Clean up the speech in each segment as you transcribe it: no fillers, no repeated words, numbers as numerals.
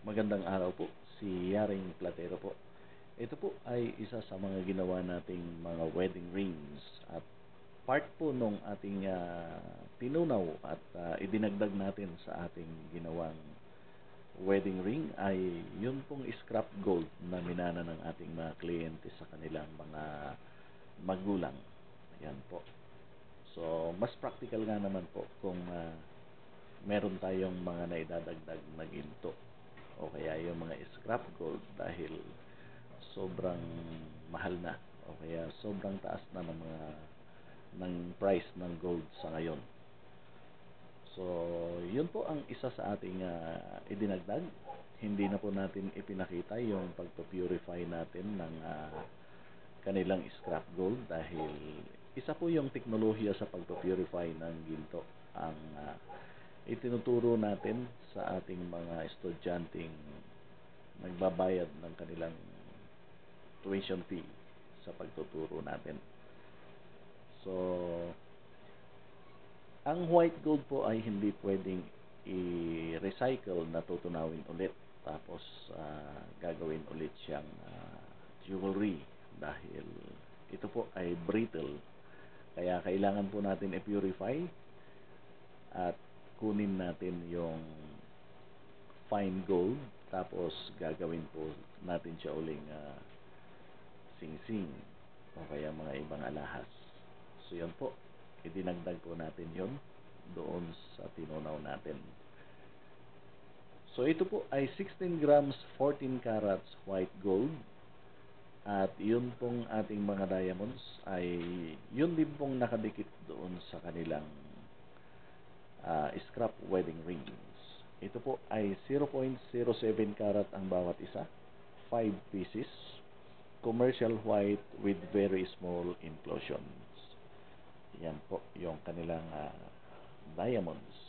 Magandang araw po, si Yaring Platero po. Ito po ay isa sa mga ginawa nating mga wedding rings at part po nung ating tinunaw at idinagdag natin sa ating ginawang wedding ring ay yun pong scrap gold na minana ng ating mga kliyente sa kanilang mga magulang. Yan po. So, mas practical nga naman po kung meron tayong mga naidadagdag na ginto o kaya yung mga scrap gold dahil sobrang mahal na o kaya sobrang taas na ng price ng gold sa ngayon. So, yun po ang isa sa ating idinagdag. Hindi na po natin ipinakita yung pagpo-purify natin ng kanilang scrap gold dahil isa po yung teknolohiya sa pagpo-purify ng ginto ang itinuturo natin sa ating mga estudyanteng nagbabayad ng kanilang tuition fee sa pagtuturo natin. So, ang white gold po ay hindi pwedeng i-recycle na tutunawin ulit tapos gagawin ulit siyang jewelry dahil ito po ay brittle. Kaya kailangan po natin i-purify at kunin natin yung fine gold tapos gagawin po natin siya uling sing-sing o kaya mga ibang alahas. So yun po, idinagdag po natin yun doon sa tinunaw natin. So ito po ay 16 grams 14 carats white gold at yun pong ating mga diamonds ay yun din pong nakadikit doon sa kanilang scrap wedding rings. Ito po ay 0.07 carat ang bawat isa, 5 pieces, commercial white with very small implosions. Yan po yung kanilang diamonds.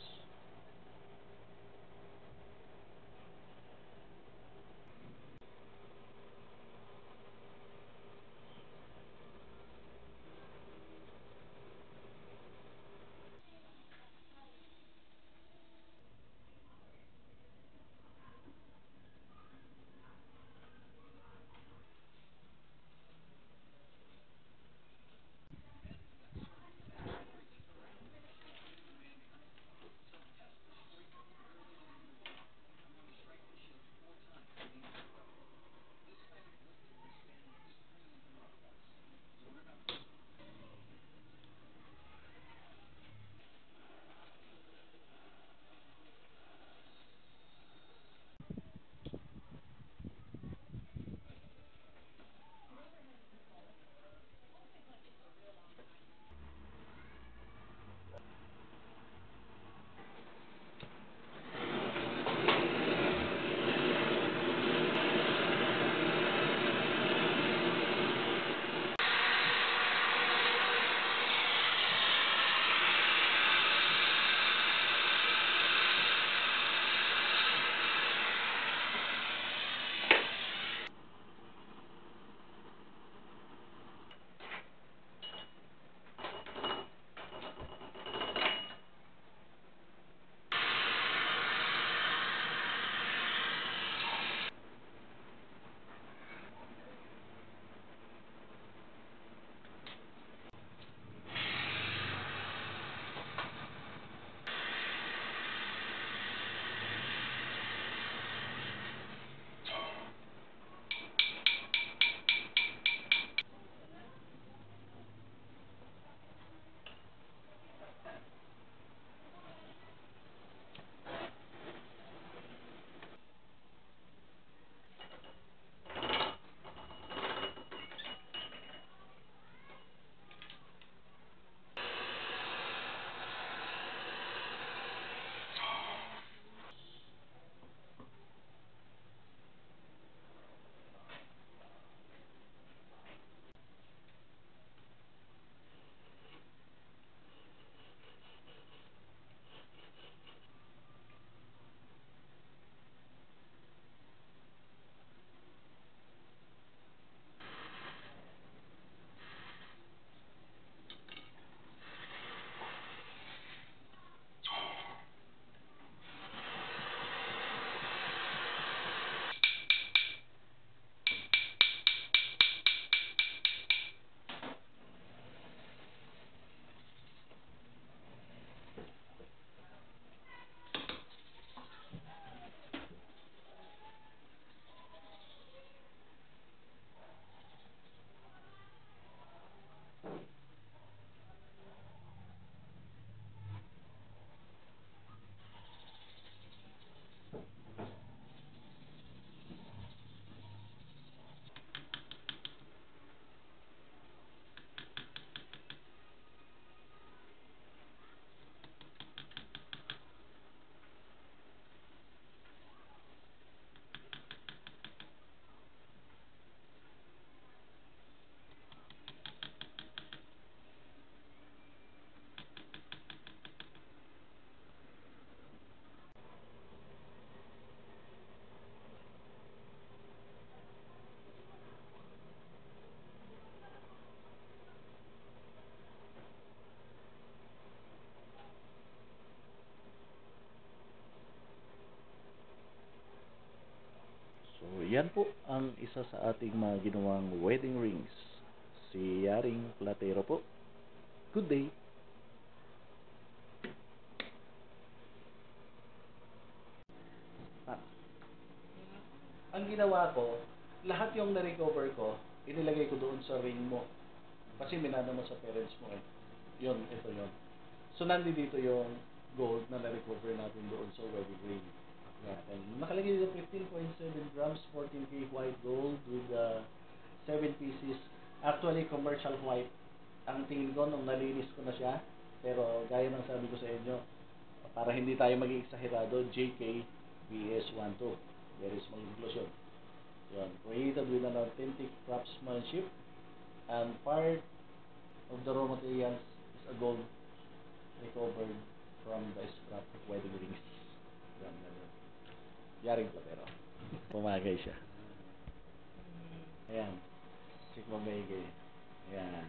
yan po ang isa sa ating mga ginawang wedding rings. Si Yaring Platero po. Good day. Ah, ang ginawa ko, lahat yung na-recover ko, inilagay ko doon sa ring mo. Kasi minana mo sa parents mo eh. Yun, ito yun. So, nandito yung gold na na-recover natin doon sa wedding ring. And nakalagay dito 15.7 grams, 14K white gold with 7 pieces. Actually, commercial white. Ang tingin ko nung nalinis ko na siya, pero gaya ng sabi ko sa inyo, para hindi tayo maging exagerado, JK BS12. Very small inclusion. Yun. Created with an authentic craftsmanship and part of the raw materials is a gold recovered from the scrap wedding rings. Yan, yan, yan. Yaring Platero. Pumagay siya. Ayan. Check mo maigay. Ayan.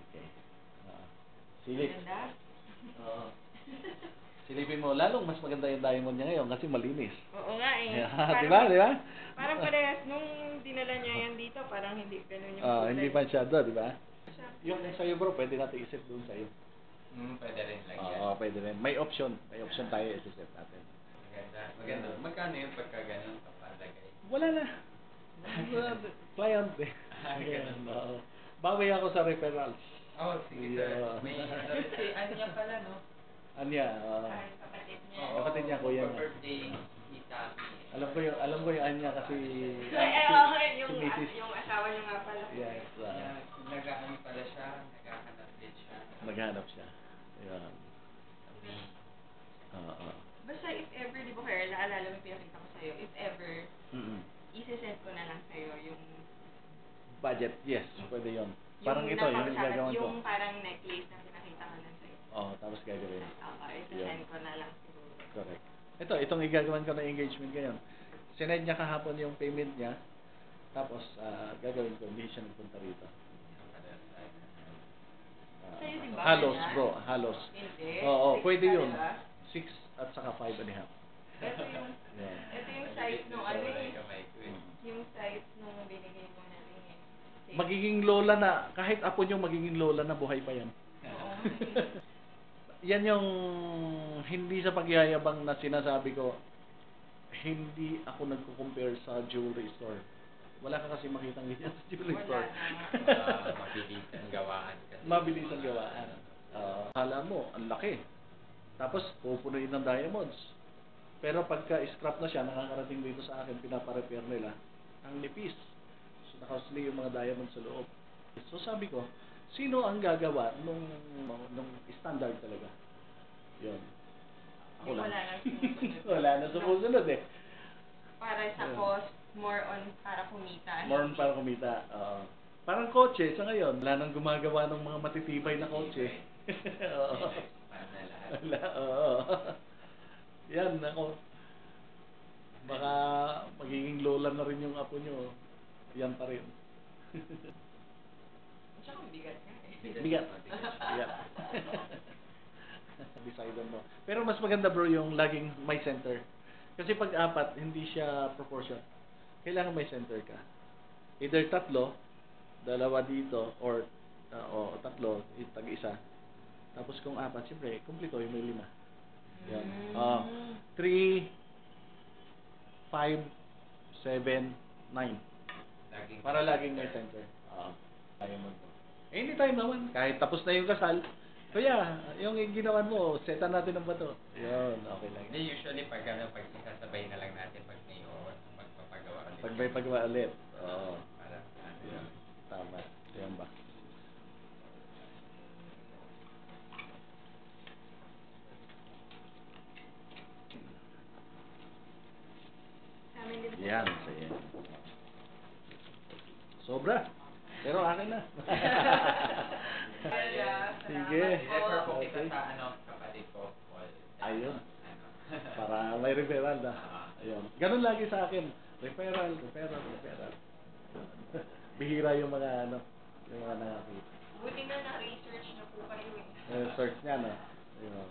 Okay. Silip. Ganda? Oo. Silipin mo, lalong mas maganda yung diamond niya ngayon kasi malinis. Oo nga eh. Yeah. Diba? Diba? Parang parehas nung dinala niya yan dito, parang hindi ganun yung Hindi pa siya doon, diba? Siya. Yung sa'yo bro, pwede natin isip doon sa'yo. Pwede rin lang yan. Oo, pwede rin. May option. May option tayo isip natin. Maganda. Maganda. Magkano yung pagka ganun kapalagay? Wala na. Client eh. Ganun. Oo. Bawi ako sa referrals. Oh, sige sir. Yeah. May ano niya pala, no? Anya, Ay, kapatid niya. Oo. Kapatid niya, kuya niya. birthday ni Tami. alam ko yung anya kasi Yung asawa niya nga pala. yes, Nag-ano pala siya, naghahanap din siya. naghanap siya. Ayan. Basta if ever, di ba kaya, naalala mo pinakita ko sa'yo, if ever, Mm-mm. isi-send ko na lang sa'yo yung Budget, yes, pwede yun. Parang ito, yung gagawin ko. yung parang necklace na pinakita ko lang sa'yo. Oo, tapos gagawin. Isi-send ko na lang siguro. Correct. Itong igagawan ko na engagement ngayon. Sinend niya kahapon yung payment niya. Tapos, gagawin ko, hindi siya nagpunta rito. Sa'yo din ba? Halos, Ganyan? bro, halos. Hindi. Oo, Six pwede ka, yun. diba? 6 at saka 5 and a half. Ito yung, Yeah. ito yung size nung ano eh. Kamay ko eh. Yung size nung binigay mo na rin eh. Six. Magiging lola na, kahit apo niyo magiging lola na, buhay pa yan. Oo. Yan yung hindi sa pagyayabang na sinasabi ko, hindi ako nagko-compare sa jewelry store. Wala ka kasi makitang ganyan sa jewelry Wala store. na. Mabilis ang gawaan kasi. Mabilis ang gawaan. Akala mo, ang laki. Tapos, pupunuin ng diamonds. Pero pagka scrap na siya, nakakarating dito sa akin, pinaparepair nila, ang nipis. So, nakasli yung mga diamonds sa loob. So, sabi ko, sino ang gagawa nung standard talaga? Yun. Ako Yung lang. wala nang sumusunod. Wala na sumusunod eh. Para sa Yeah. cost, more on para kumita. More para kumita. Parang kotse, sa ngayon, wala nang gumagawa ng mga matitibay na kotse. Oo. Paano na lahat? Wala, oo. Yan, ako. Baka magiging lola na rin yung apo nyo. Yan pa rin. Tsaka bigat nga eh. Bigat. Bigat. Decide mo. Pero mas maganda bro yung laging may center. Kasi pag apat, hindi siya proportion. Kailangan may center ka. Either tatlo, dalawa dito, or tatlo, tag-isa. Tapos kung apat, siyempre, kumpleto yung may 5. Yan. 3, 5, 7, 9. Para laging may center. Ayaw mo. Anytime naman. Kahit tapos na yung kasal. Kaya, yung ginawan mo, setan natin ng bato. Yun, okay lang. Hindi, usually pag isasabay na lang natin pag ngayon, magpapagawa ulit. Pag may pagawa ulit. Oo. Para Yan. Tama. Yan ba? Sa amin din. Yan. Sige. Sobra. Pero akin na. Kaya, Sige. refer po kita Okay. sa kapatid ko, Paul. Ayun. Ano? Para may referral na. Ayun. Ganun lagi sa akin. Referral. Bihira yung mga yung mga nakakita. Buti na na-research na po kayo eh. Search niya, no? Ayun.